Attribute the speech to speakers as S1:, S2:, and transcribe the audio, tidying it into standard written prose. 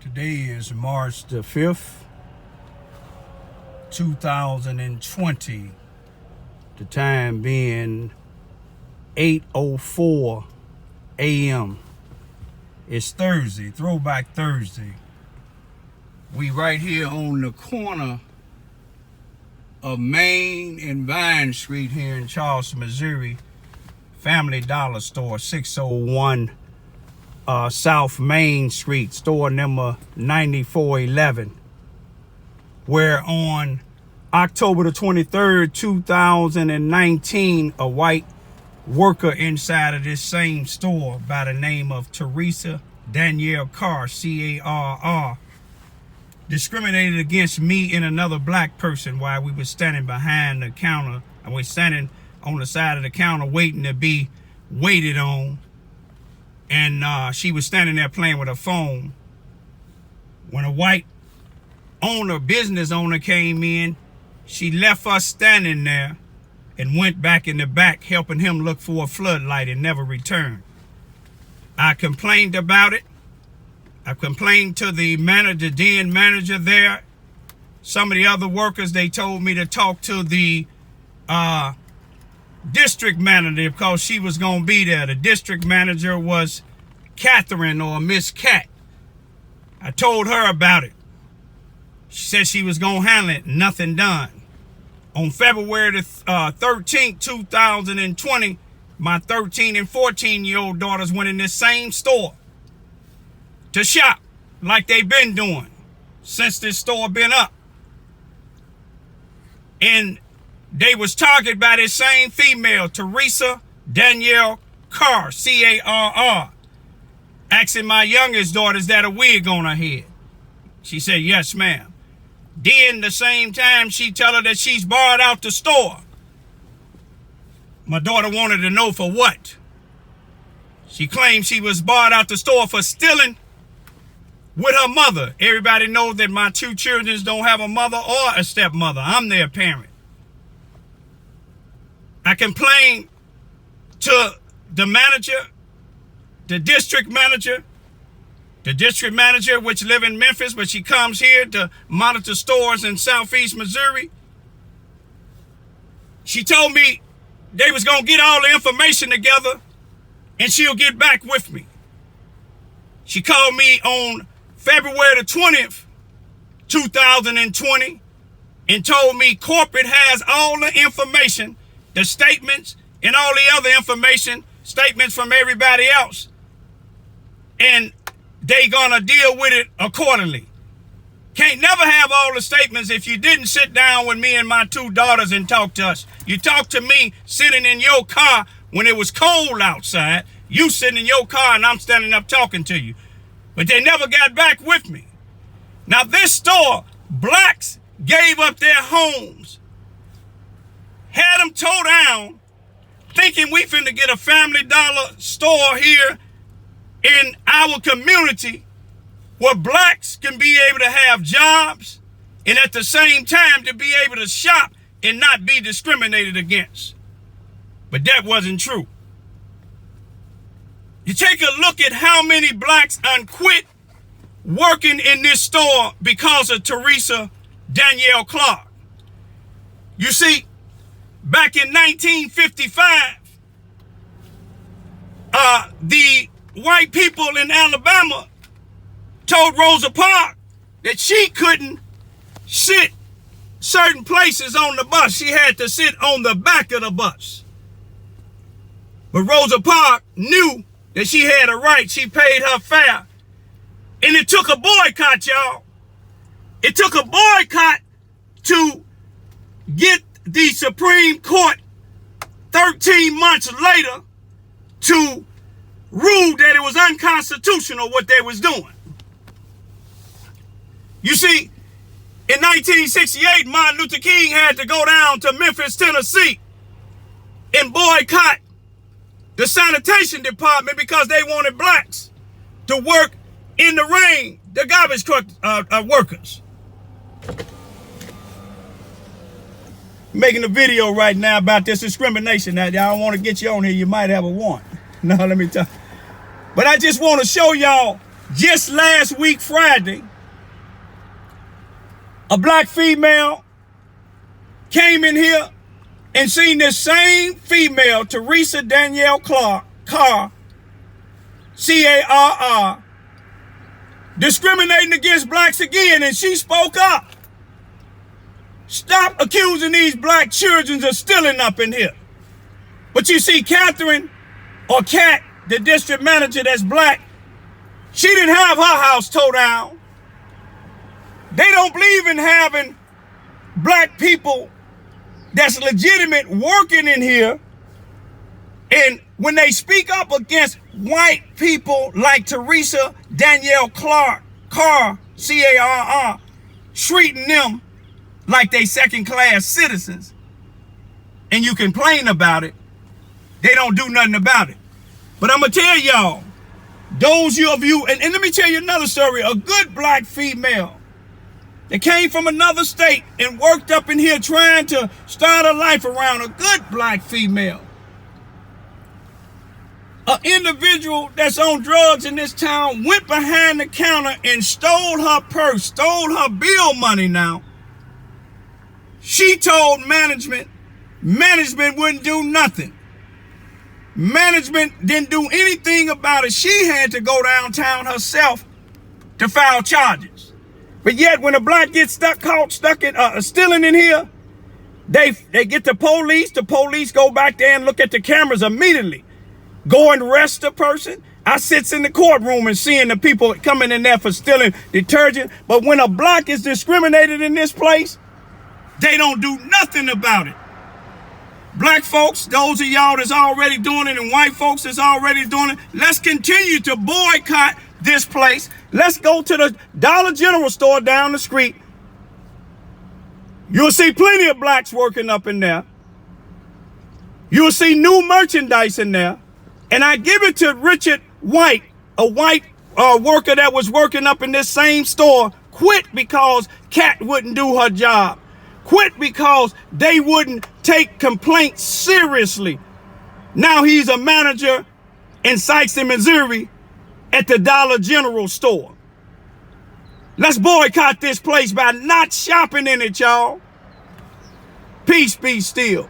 S1: Today is March the 5th, 2020. The time being 8:04 a.m. It's Thursday, Throwback Thursday. We right here on the corner of Main and Vine Street here in Charleston, Missouri. Family Dollar Store, 601 South Main Street, store number 9411, where on October the 23rd, 2019, a white worker inside of this same store by the name of Teresa Danielle Carr, C-A-R-R, discriminated against me and another black person while we were standing behind the counter, and we're standing on the side of the counter waiting to be waited on. And she was standing there playing with her phone when a white business owner came in. She left us standing there and went back in the back helping him look for a floodlight and never returned. I complained about it. I complained to the den manager there. Some of the other workers, they told me to talk to the district manager because she was going to be there. The district manager was Catherine, or Miss Cat. I told her about it. She said she was going to handle it. Nothing done. On February the 13th, 2020, my 13 and 14-year-old daughters went in this same store to shop like they've been doing since this store been up. And they was targeted by this same female, Teresa Danielle Carr, C-A-R-R, asking my youngest daughter, is that a wig on her head? She said, yes, ma'am. Then the same time, she tell her that she's barred out the store. My daughter wanted to know for what. She claimed she was barred out the store for stealing with her mother. Everybody knows that my two children don't have a mother or a stepmother. I'm their parent. I complained to the manager, the district manager, which live in Memphis, but she comes here to monitor stores in Southeast Missouri. She told me they was going to get all the information together and she'll get back with me. She called me on February the 20th, 2020, and told me corporate has all the information, the statements, and all the other information, statements from everybody else, and they gonna deal with it accordingly. Can't never have all the statements if you didn't sit down with me and my two daughters and talk to us. You talked to me sitting in your car when it was cold outside. You sitting in your car and I'm standing up talking to you. But they never got back with me. Now this store, blacks gave up their homes, had them towed down, thinking we finna get a Family Dollar store here in our community where blacks can be able to have jobs and at the same time to be able to shop and not be discriminated against. But that wasn't true. You take a look at how many blacks unquit working in this store because of Teresa Danielle Clark. You see, back in 1955, the white people in Alabama told Rosa Parks that she couldn't sit certain places on the bus. She had to sit on the back of the bus. But Rosa Parks knew that she had a right. She paid her fare. And it took a boycott, y'all. It took a boycott to get the Supreme Court 13 months later to rule that it was unconstitutional what they was doing. You see, in 1968, Martin Luther King had to go down to Memphis, Tennessee and boycott the sanitation department because they wanted blacks to work in the rain, the garbage truck workers. Making a video right now about this discrimination. Now, I don't want to get you on here. You might have a warrant. No, let me tell you. But I just want to show y'all Just last week, Friday, a black female came in here and seen this same female, Teresa Danielle Carr, C-A-R-R, discriminating against blacks again, and she spoke up. Stop accusing these black children of stealing up in here. But you see, Catherine, or Kat, the district manager that's black, she didn't have her house towed down. They don't believe in having black people that's legitimate working in here. And when they speak up against white people like Teresa Danielle Carr, C-A-R-R, treating them like they second-class citizens, and you complain about it, they don't do nothing about it. But I'm going to tell y'all, those of you, and let me tell you another story. A good black female that came from another state and worked up in here trying to start a life around, a good black female. An individual that's on drugs in this town went behind the counter and stole her purse, stole her bill money now. She told management wouldn't do nothing. Management didn't do anything about it. She had to go downtown herself to file charges. But yet when a black gets caught stealing in here, they get the police go back there and look at the cameras immediately. Go and arrest the person. I sits in the courtroom and seeing the people coming in there for stealing detergent. But when a black is discriminated in this place, they don't do nothing about it. Black folks, those of y'all that's already doing it, and white folks that's already doing it, let's continue to boycott this place. Let's go to the Dollar General store down the street. You'll see plenty of blacks working up in there. You'll see new merchandise in there. And I give it to Richard White, a white worker that was working up in this same store, quit because Kat wouldn't do her job. Quit because they wouldn't take complaints seriously. Now he's a manager in Sikeston, Missouri at the Dollar General store. Let's boycott this place by not shopping in it, y'all. Peace be still.